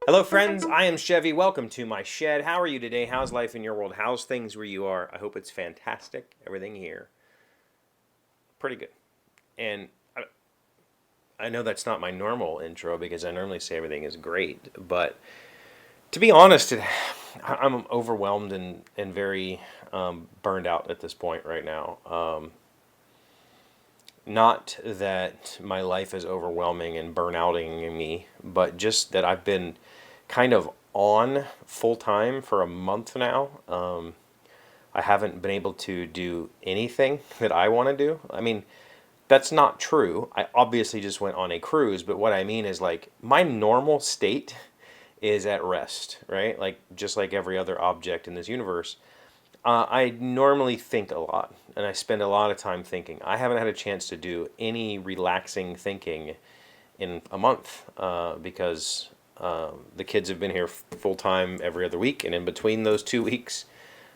Hello, friends. I am Chevy. Welcome to my shed. How are you today? How's life in your world? How's things where you are? I hope it's fantastic. Everything here, pretty good. And I know that's not my normal intro because I normally say everything is great. But to be honest, I'm overwhelmed and very burned out at this point right now. Not that my life is overwhelming and burnouting me, but just that I've been kind of on full time for a month now. I haven't been able to do anything that I want to do. I mean, that's not true. I obviously just went on a cruise, but what I mean is like my normal state is at rest, right? Like just like every other object in this universe. I normally think a lot, and I spend a lot of time thinking. I haven't had a chance to do any relaxing thinking in a month because the kids have been here full time every other week, and in between those 2 weeks,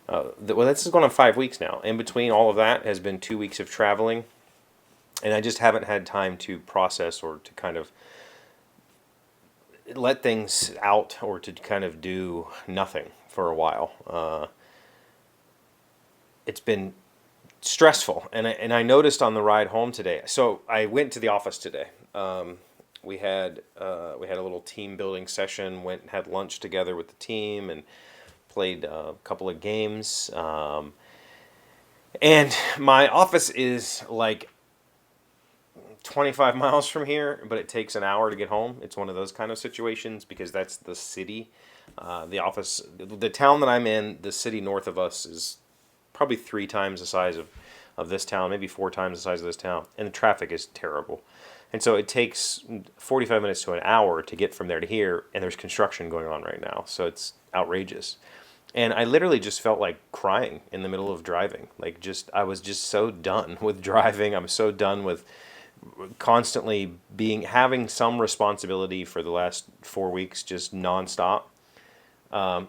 well, this is going on 5 weeks now. In between all of that has been 2 weeks of traveling, and I just haven't had time to process or to kind of let things out or to kind of do nothing for a while. It's been stressful, and I noticed on the ride home today. So I went to the office today. We had a little team building session. Went and had lunch together with the team and played a couple of games. And my office is like 25 miles from here, but it takes an hour to get home. It's one of those kind of situations because that's the city. The office, the town that I'm in, the city north of us is probably 3 times the size of this town, maybe 4 times the size of this town, and the traffic is terrible. And so it takes 45 minutes to an hour to get from there to here, and there's construction going on right now, so it's outrageous. And I literally just felt like crying in the middle of driving. Like I was just so done with driving. I'm so done with constantly having some responsibility for the last 4 weeks, just nonstop. And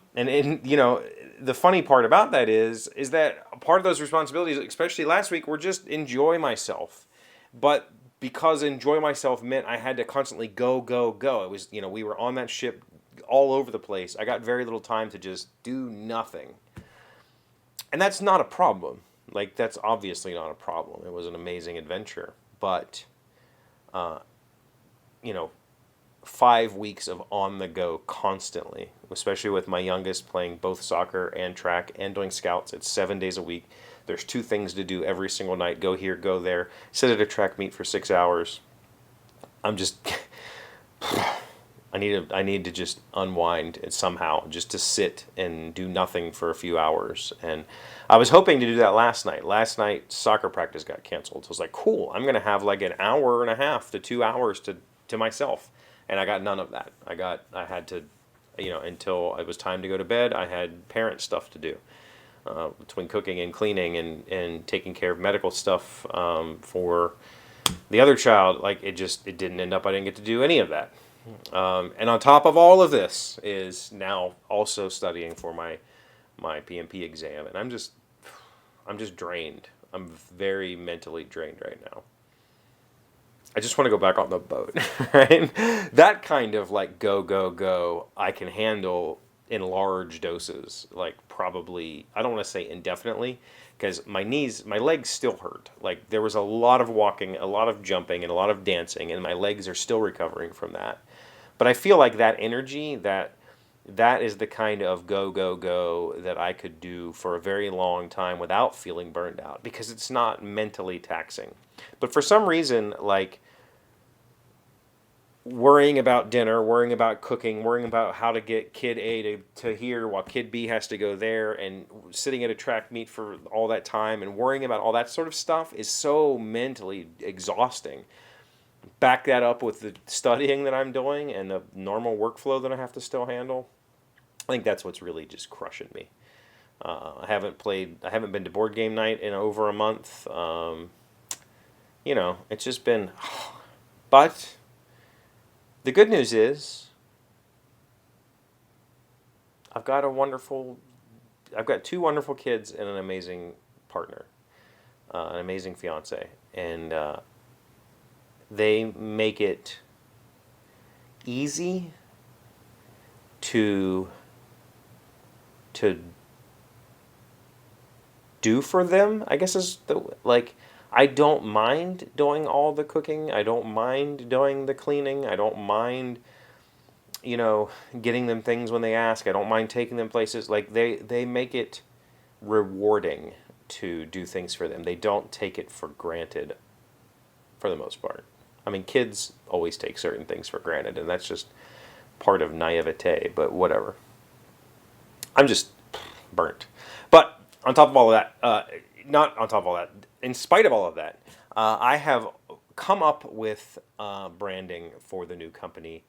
the funny part about that is that part of those responsibilities, especially last week, were just enjoy myself. But because enjoy myself meant I had to constantly go, go, go. It was, we were on that ship all over the place. I got very little time to just do nothing. And that's not a problem. Like, that's obviously not a problem. It was an amazing adventure. But, uh, you know, 5 weeks of on the go constantly, especially with my youngest playing both soccer and track and doing scouts. It's 7 days a week. There's 2 things to do every single night. Go here, go there. Sit at a track meet for 6 hours. I'm just, I need to just unwind it somehow, just to sit and do nothing for a few hours. And I was hoping to do that last night. Last night, soccer practice got canceled. So I was like, cool, I'm going to have like an hour and a half to 2 hours to myself. And I got none of that. I had to, until it was time to go to bed, I had parent stuff to do. Between cooking and cleaning and taking care of medical stuff for the other child, like it didn't end up, I didn't get to do any of that. And on top of all of this is now also studying for my PMP exam. And I'm just drained. I'm very mentally drained right now. I just want to go back on the boat, right? That kind of like go, go, go, I can handle in large doses, like probably, I don't want to say indefinitely, because my legs still hurt. Like there was a lot of walking, a lot of jumping, and a lot of dancing, and my legs are still recovering from that. But I feel like that energy, that is the kind of go, go, go that I could do for a very long time without feeling burned out, because it's not mentally taxing. But for some reason, like worrying about dinner, worrying about cooking, worrying about how to get kid A to here while kid B has to go there, and sitting at a track meet for all that time and worrying about all that sort of stuff is so mentally exhausting. Back that up with the studying that I'm doing and the normal workflow that I have to still handle. I think that's what's really just crushing me. I haven't been to board game night in over a month. It's just been, but the good news is I've got two wonderful kids and an amazing partner, an amazing fiance, and they make it easy to do for them, I guess is the, like, I don't mind doing all the cooking. I don't mind doing the cleaning. I don't mind, you know, getting them things when they ask. I don't mind taking them places. Like, they make it rewarding to do things for them. They don't take it for granted for the most part. I mean, kids always take certain things for granted, and that's just part of naivete, but whatever. I'm just burnt. But on top of all of that, not on top of all that, in spite of all of that, I have come up with branding for the new company,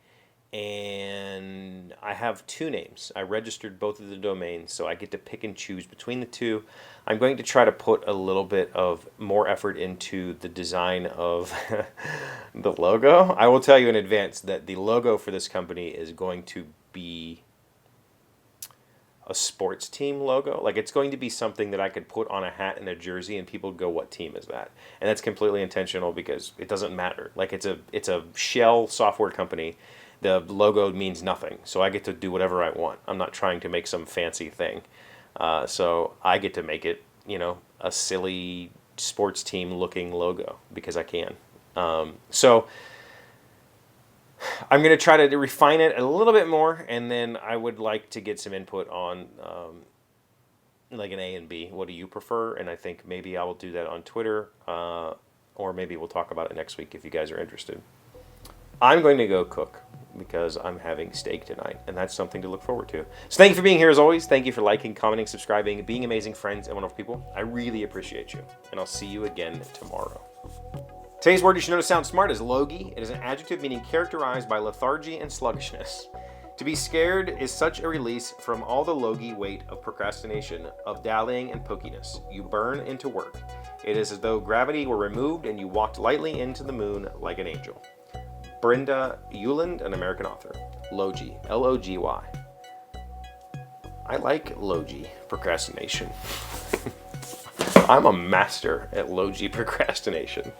and I have two names. I registered both of the domains, so I get to pick and choose between the two. I'm going to try to put a little bit of more effort into the design of the logo. I will tell you in advance that the logo for this company is going to be a sports team logo. Like, it's going to be something that I could put on a hat and a jersey and people go, what team is that? And that's completely intentional because it doesn't matter. Like, it's a shell software company. The logo means nothing, so I get to do whatever I want. I'm not trying to make some fancy thing. So I get to make it, you know, a silly sports team looking logo because I can. So I'm going to try to refine it a little bit more, and then I would like to get some input on like an A and B. What do you prefer? And I think maybe I will do that on Twitter, or maybe we'll talk about it next week if you guys are interested. I'm going to go cook because I'm having steak tonight, and that's something to look forward to. So thank you for being here as always. Thank you for liking, commenting, subscribing, being amazing friends and wonderful people. I really appreciate you, and I'll see you again tomorrow. Today's word you should know to sound smart is logy. It is an adjective meaning characterized by lethargy and sluggishness. To be scared is such a release from all the logy weight of procrastination, of dallying and pokiness. You burn into work. It is as though gravity were removed and you walked lightly into the moon like an angel. Brenda Euland, an American author. Logy, L-O-G-Y. I like logy procrastination. I'm a master at logy procrastination.